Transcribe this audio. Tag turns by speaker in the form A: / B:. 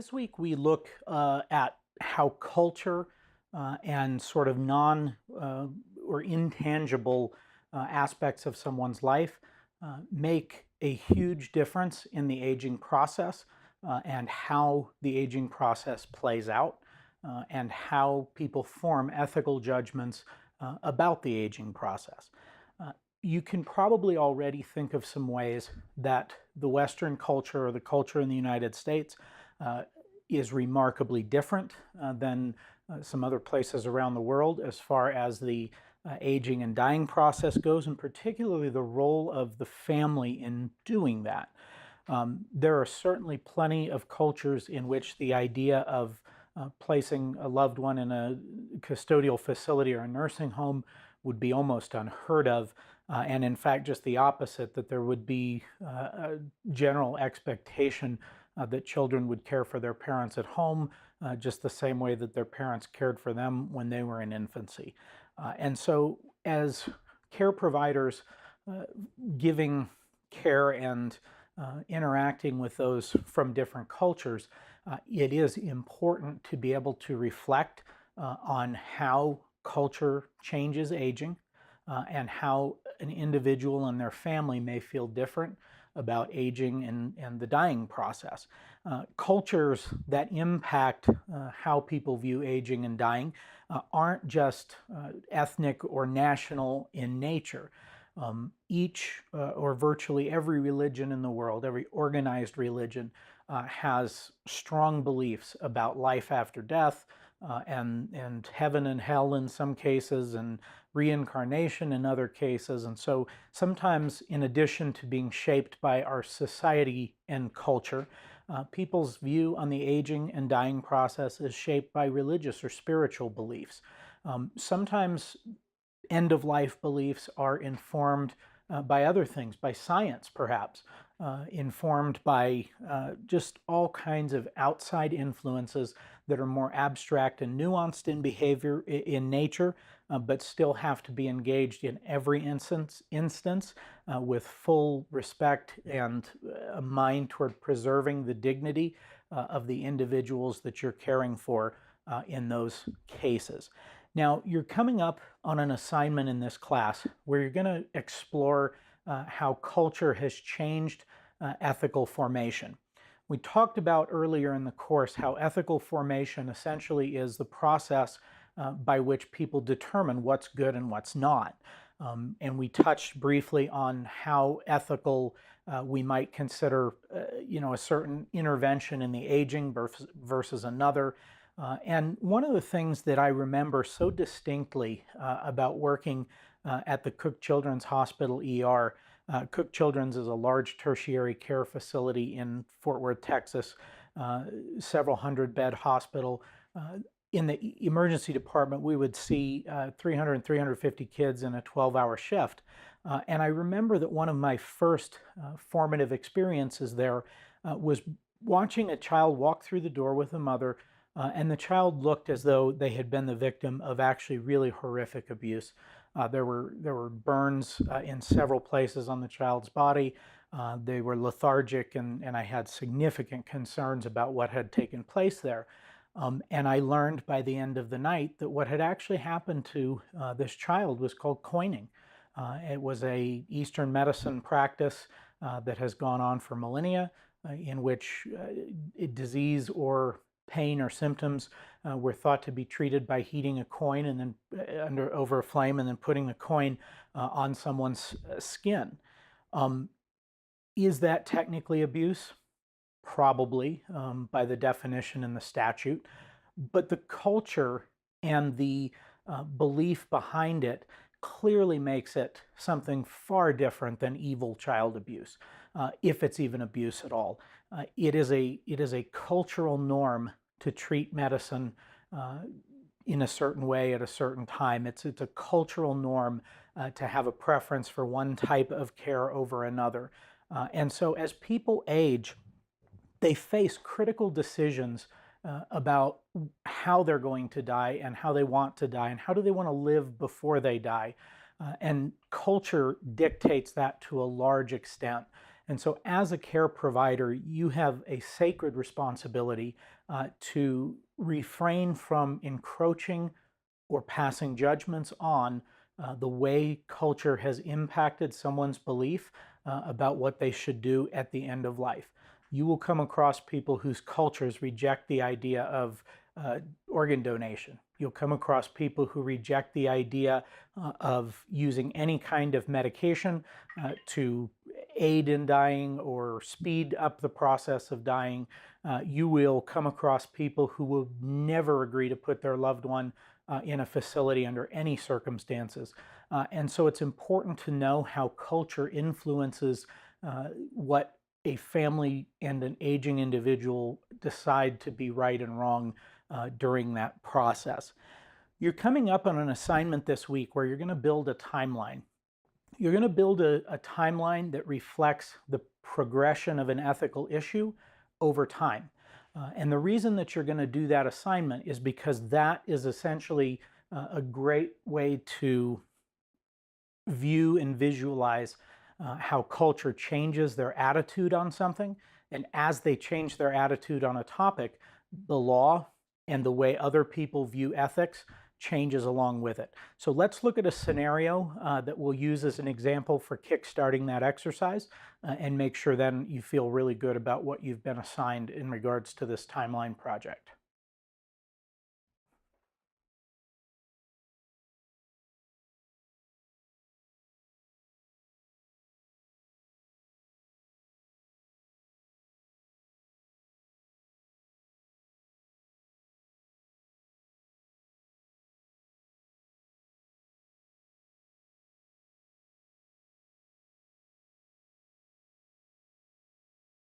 A: This week we look at how culture and sort of non or intangible aspects of someone's life make a huge difference in the aging process and how the aging process plays out and how people form ethical judgments about the aging process. You can probably already think of some ways that the Western culture or the culture in the United States is remarkably different than some other places around the world as far as the aging and dying process goes, and particularly the role of the family in doing that. There are certainly plenty of cultures in which the idea of placing a loved one in a custodial facility or a nursing home would be almost unheard of. And in fact, just the opposite, that there would be a general expectation that children would care for their parents at home just the same way that their parents cared for them when they were in infancy. And so as care providers giving care and interacting with those from different cultures, it is important to be able to reflect on how culture changes aging and how an individual and their family may feel different about aging and the dying process. Cultures that impact how people view aging and dying aren't just ethnic or national in nature. Each or virtually every religion in the world, every organized religion, has strong beliefs about life after death, and heaven and hell in some cases, and reincarnation in other cases. And so sometimes, in addition to being shaped by our society and culture, people's view on the aging and dying process is shaped by religious or spiritual beliefs. Sometimes end-of-life beliefs are informed by other things, by science perhaps, informed by just all kinds of outside influences that are more abstract and nuanced in behavior, in nature, but still have to be engaged in every instance with full respect and a mind toward preserving the dignity of the individuals that you're caring for in those cases. Now, you're coming up on an assignment in this class where you're going to explore how culture has changed ethical formation. We talked about earlier in the course how ethical formation essentially is the process by which people determine what's good and what's not. And we touched briefly on how ethical we might consider, a certain intervention in the aging versus another. And one of the things that I remember so distinctly about working at the Cook Children's Hospital ER. Cook Children's is a large tertiary care facility in Fort Worth, Texas, several hundred bed hospital. In the emergency department, we would see 300 and 350 kids in a 12-hour shift. And I remember that one of my first formative experiences there was watching a child walk through the door with a mother, and the child looked as though they had been the victim of actually really horrific abuse. There were burns in several places on the child's body. They were lethargic, and I had significant concerns about what had taken place there. And I learned by the end of the night that what had actually happened to this child was called coining. It was a Eastern medicine practice that has gone on for millennia, in which disease or pain or symptoms were thought to be treated by heating a coin and then over a flame and then putting the coin on someone's skin. Is that technically abuse? Probably, by the definition in the statute, but the culture and the belief behind it clearly makes it something far different than evil child abuse, if it's even abuse at all. It is a cultural norm to treat medicine in a certain way at a certain time. It's a cultural norm to have a preference for one type of care over another. And so as people age, they face critical decisions about how they're going to die and how they want to die and how do they want to live before they die. And culture dictates that to a large extent. And so as a care provider, you have a sacred responsibility to refrain from encroaching or passing judgments on the way culture has impacted someone's belief about what they should do at the end of life. You will come across people whose cultures reject the idea of organ donation. You'll come across people who reject the idea of using any kind of medication to aid in dying or speed up the process of dying. You will come across people who will never agree to put their loved one in a facility under any circumstances. And so it's important to know how culture influences what a family and an aging individual decide to be right and wrong during that process. You're coming up on an assignment this week where you're going to build a timeline. You're going to build a timeline that reflects the progression of an ethical issue over time. And the reason that you're going to do that assignment is because that is essentially a great way to view and visualize how culture changes their attitude on something. And as they change their attitude on a topic, the law and the way other people view ethics changes along with it. So let's look at a scenario that we'll use as an example for kickstarting that exercise and make sure then you feel really good about what you've been assigned in regards to this timeline project.